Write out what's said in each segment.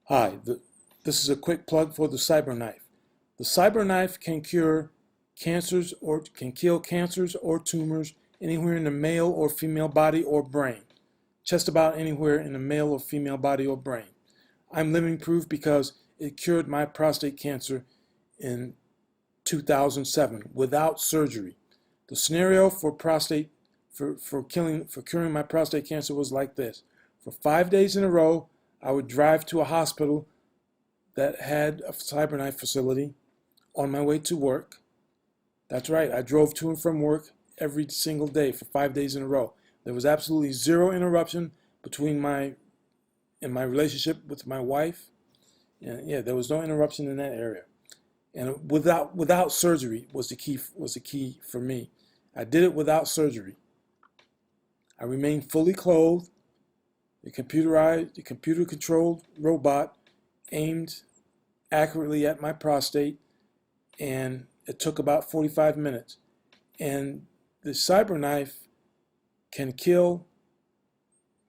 Hi, this is a quick plug for the CyberKnife. The CyberKnife can cure cancers or can kill cancers or tumors anywhere in the male or female body or brain. Just about anywhere in the male or female body or brain. I'm living proof because it cured my prostate cancer in 2007 without surgery. The scenario for curing my prostate cancer was like this. For 5 days in a row, I would drive to a hospital that had a CyberKnife facility on my way to work. That's right, I drove to and from work every single day for 5 days in a row. There was absolutely zero interruption between my relationship with my wife. And yeah, there was no interruption in that area. And without surgery was the key for me. I did it without surgery. I remained fully clothed. The computer-controlled robot aimed accurately at my prostate, and it took about 45 minutes. And the CyberKnife can kill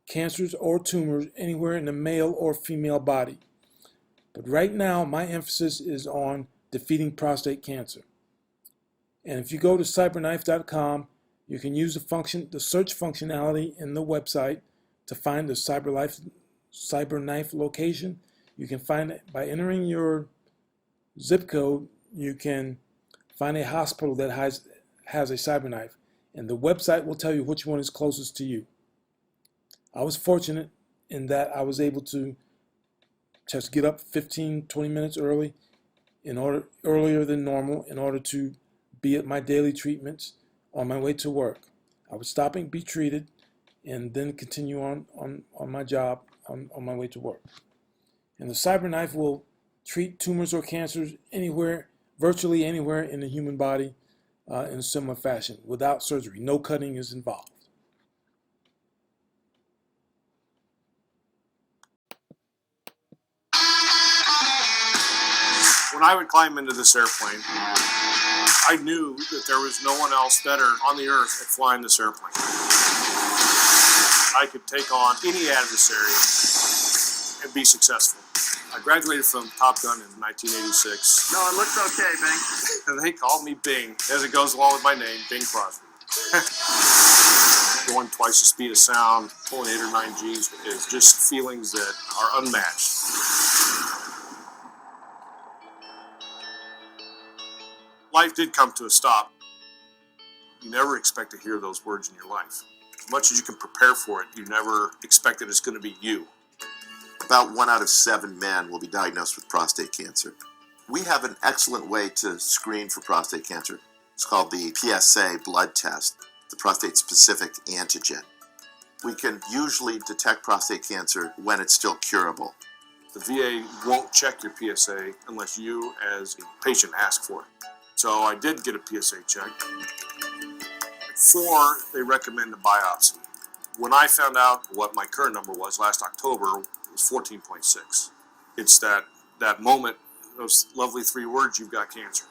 cancers or tumors anywhere in the male or female body. But right now, my emphasis is on defeating prostate cancer. And if you go to cyberknife.com, you can use the search functionality in the website to find the CyberKnife location. You can find it by entering your zip code. You can find a hospital that has a CyberKnife, and the website will tell you which one is closest to you. I was fortunate in that I was able to just get up 15-20 minutes earlier than normal in order to be at my daily treatments on my way to work. I would stop and be treated and then continue on my job on my way to work. And the CyberKnife will treat tumors or cancers virtually anywhere in the human body in a similar fashion without surgery. No cutting is involved. When I would climb into this airplane, I knew that there was no one else better on the earth at flying this airplane. I could take on any adversary and be successful. I graduated from Top Gun in 1986. No, it looks okay, Bing. And they called me Bing, as it goes along with my name, Bing Crosby. Going twice the speed of sound, pulling 8 or 9 Gs is just feelings that are unmatched. Life did come to a stop. You never expect to hear those words in your life. As much as you can prepare for it, you never expect that it's going to be you. About 1 out of 7 men will be diagnosed with prostate cancer. We have an excellent way to screen for prostate cancer. It's called the PSA blood test, the prostate-specific antigen. We can usually detect prostate cancer when it's still curable. The VA won't check your PSA unless you, as a patient, ask for it. So I did get a PSA check. Before they recommend a biopsy. When I found out what my current number was last October, it was 14.6. It's that moment, those lovely 3 words, you've got cancer.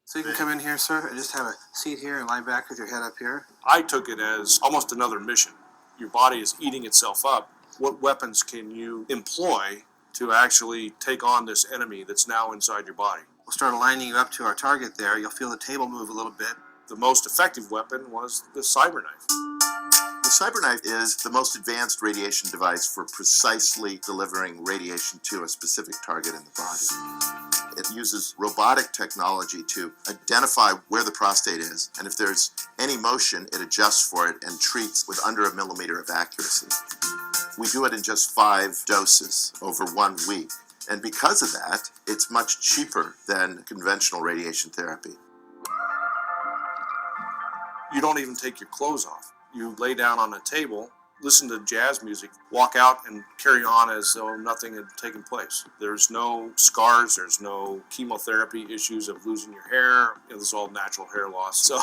So you can come in here, sir, and just have a seat here and lie back with your head up here. I took it as almost another mission. Your body is eating itself up. What weapons can you employ to actually take on this enemy that's now inside your body? We'll start aligning you up to our target there. You'll feel the table move a little bit. The most effective weapon was the CyberKnife. The CyberKnife is the most advanced radiation device for precisely delivering radiation to a specific target in the body. It uses robotic technology to identify where the prostate is, and if there's any motion, it adjusts for it and treats with under 1 millimeter of accuracy. We do it in just 5 doses over 1 week. And because of that, it's much cheaper than conventional radiation therapy. You don't even take your clothes off. You lay down on a table, listen to jazz music, walk out and carry on as though nothing had taken place. There's no scars, there's no chemotherapy issues of losing your hair. This is all natural hair loss. So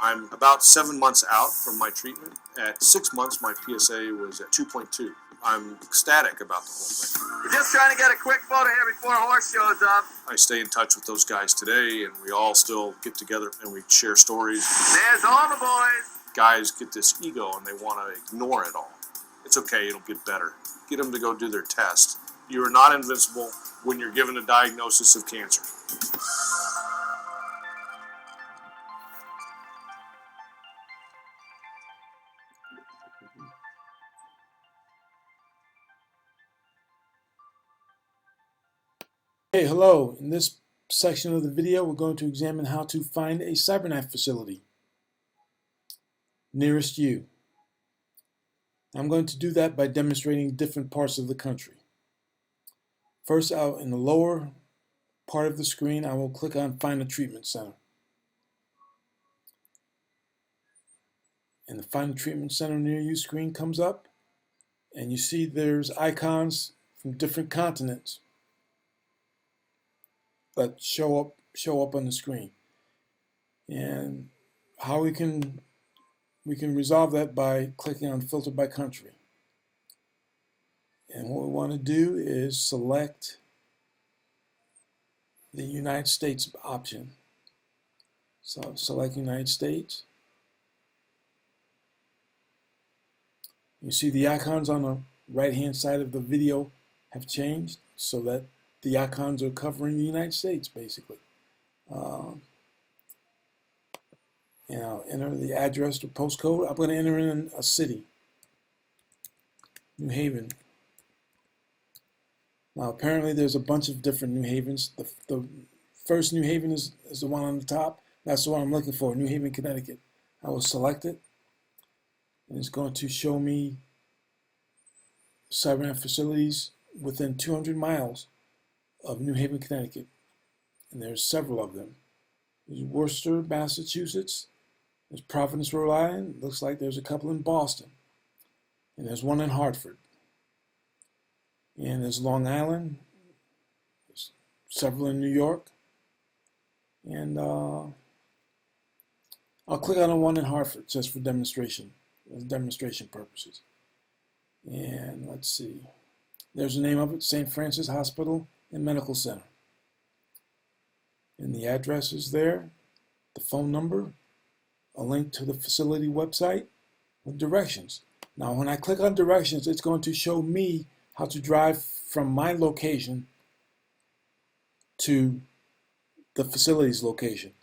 I'm about 7 months out from my treatment. At 6 months, my PSA was at 2.2. I'm ecstatic about the whole thing. We're just trying to get a quick photo here before a horse shows up. I stay in touch with those guys today, and we all still get together and we share stories. There's all the boys. Guys get this ego and they want to ignore it all. It's okay, it'll get better. Get them to go do their test. You are not invincible when you're given a diagnosis of cancer. Hey, hello. In this section of the video, we're going to examine how to find a CyberKnife facility nearest you. I'm going to do that by demonstrating different parts of the country. First, out in the lower part of the screen, I will click on Find a Treatment Center. And the Find a Treatment Center near you screen comes up, and you see there's icons from different continents that show up on the screen. And how we can resolve that by clicking on Filter by Country. And what we want to do is select the United States option. So select United States. You see the icons on the right hand side of the video have changed so that the icons are covering the United States basically. And I'll enter the address or postcode. I'm going to enter in a city, New Haven. Now apparently there's a bunch of different New Havens. The first New Haven is the one on the top. That's the one I'm looking for, New Haven, Connecticut. I will select it, and it's going to show me CyberKnife facilities within 200 miles of New Haven, Connecticut. And there's several of them. There's Worcester, Massachusetts. There's Providence, Rhode Island. Looks like there's a couple in Boston. And there's one in Hartford. And there's Long Island. There's several in New York. And I'll click on the one in Hartford just for demonstration purposes. And let's see. There's the name of it, St. Francis Hospital and Medical Center. And the address is there, the phone number, a link to the facility website with directions. Now when I click on directions, it's going to show me how to drive from my location to the facility's location.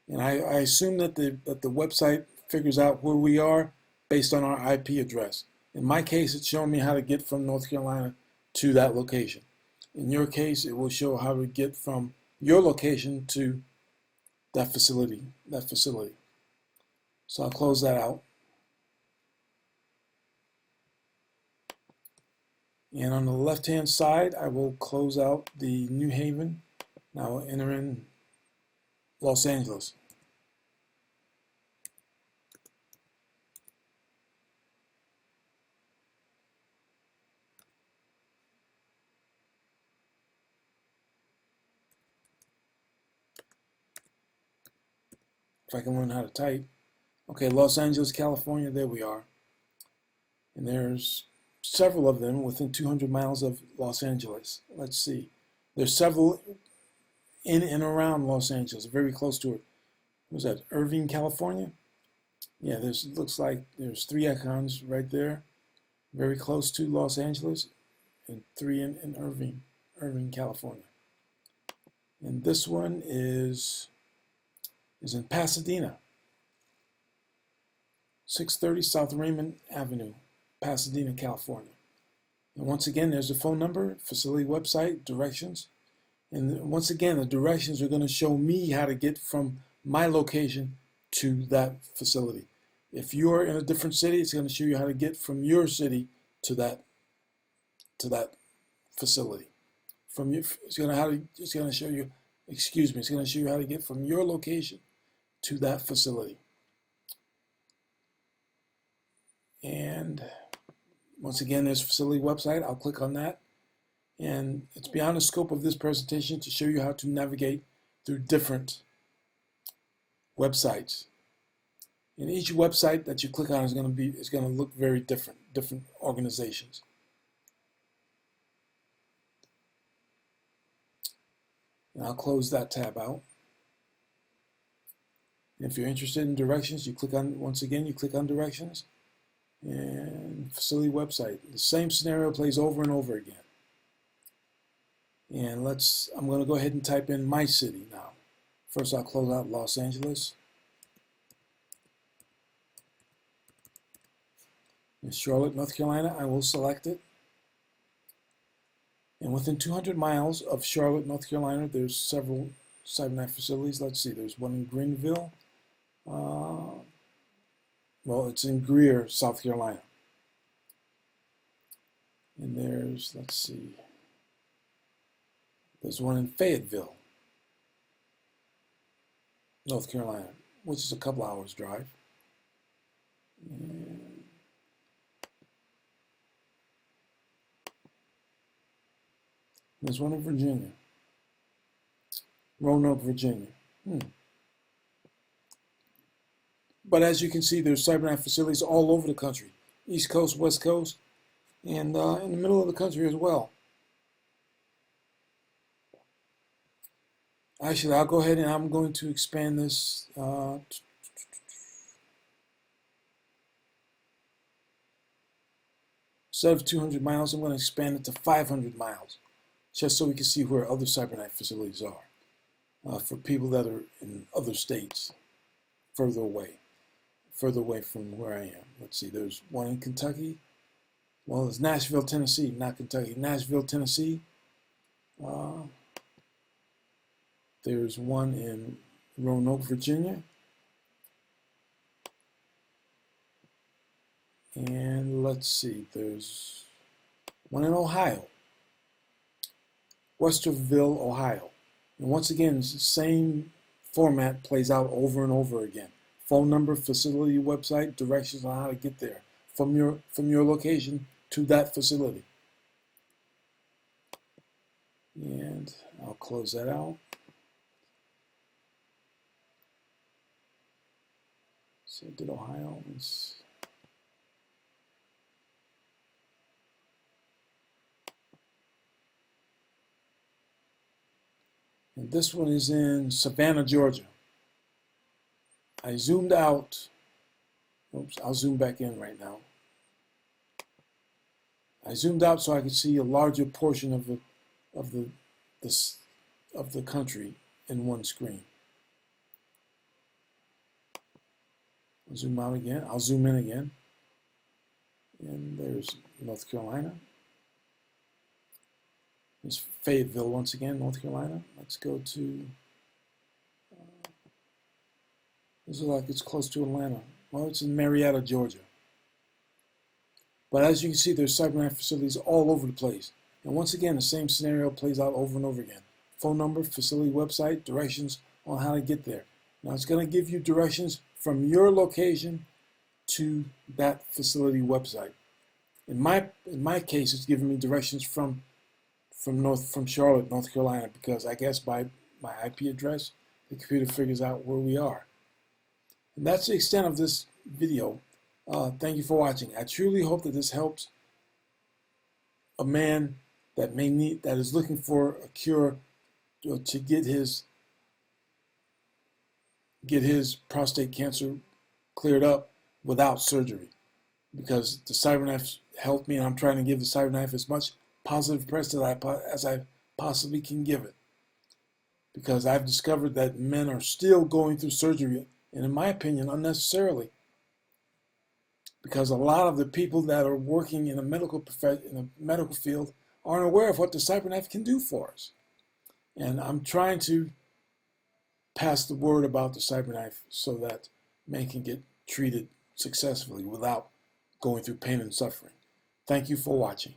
And I assume that the website figures out where we are based on our IP address. In my case, it's showing me how to get from North Carolina to that location. In your case, it will show how to get from your location to that facility. So I'll close that out. And on the left-hand side, I will close out the New Haven. Now I'll enter in Los Angeles. If I can learn how to type. Okay, Los Angeles, California, there we are. And there's several of them within 200 miles of Los Angeles. Let's see. There's several in and around Los Angeles, very close to it. What was that, Irvine, California? Yeah, looks like there's 3 icons right there, very close to Los Angeles, and 3 in Irvine, California. And this one is in Pasadena, 630 South Raymond Avenue, Pasadena, California. And once again, there's the phone number, facility website, directions. And once again, the directions are going to show me how to get from my location to that facility. If you're in a different city, it's going to show you how to get from your city to that facility. It's going to show you how to get from your location to that facility. And once again, there's a facility website. I'll click on that. And it's beyond the scope of this presentation to show you how to navigate through different websites. And each website that you click on is going to look very different organizations. And I'll close that tab out. And if you're interested in directions, once again, you click on directions. And facility website. The same scenario plays over and over again. And I'm going to go ahead and type in my city now. First, I'll close out Los Angeles. In Charlotte, North Carolina, I will select it. And within 200 miles of Charlotte, North Carolina, there's several CyberKnife facilities. Let's see, there's one in Greenville. Well, it's in Greer, South Carolina. And there's, let's see, there's one in Fayetteville, North Carolina, which is a couple hours drive. And there's one in Virginia, Roanoke, Virginia. But as you can see, there's CyberKnife facilities all over the country, East Coast, West Coast, and in the middle of the country as well. Actually, I'll go ahead and I'm going to expand this. Instead of 200 miles, I'm going to expand it to 500 miles, just so we can see where other CyberKnife facilities are, for people that are in other states, further away from where I am. Let's see, there's one in Kentucky. Well, it's Nashville, Tennessee, not Kentucky. Nashville, Tennessee. There's one in Roanoke, Virginia. And let's see, there's one in Ohio, Westerville, Ohio. And once again, it's the same format plays out over and over again. Phone number, facility website, directions on how to get there from your location to that facility. And I'll close that out. So did Ohio. And this one is in Savannah, Georgia. I zoomed out. Oops, I'll zoom back in right now. I zoomed out so I could see a larger portion of the country in one screen. I'll zoom out again. I'll zoom in again. And there's North Carolina. There's Fayetteville once again, North Carolina. Let's go to, this is like it's close to Atlanta. Well, it's in Marietta, Georgia. But as you can see, there's CyberKnife facilities all over the place. And once again, the same scenario plays out over and over again. Phone number, facility website, directions on how to get there. Now it's going to give you directions from your location to that facility website. In my case, it's giving me directions from Charlotte, North Carolina, because I guess by my IP address, the computer figures out where we are. And that's the extent of this video. Thank you for watching. I truly hope that this helps a man that is looking for a cure to get his prostate cancer cleared up without surgery. Because the CyberKnife helped me, and I'm trying to give the CyberKnife as much positive press as I possibly can give it. Because I've discovered that men are still going through surgery, and in my opinion, unnecessarily. Because a lot of the people that are working in the medical field aren't aware of what the CyberKnife can do for us. And I'm trying to pass the word about the CyberKnife so that men can get treated successfully without going through pain and suffering. Thank you for watching.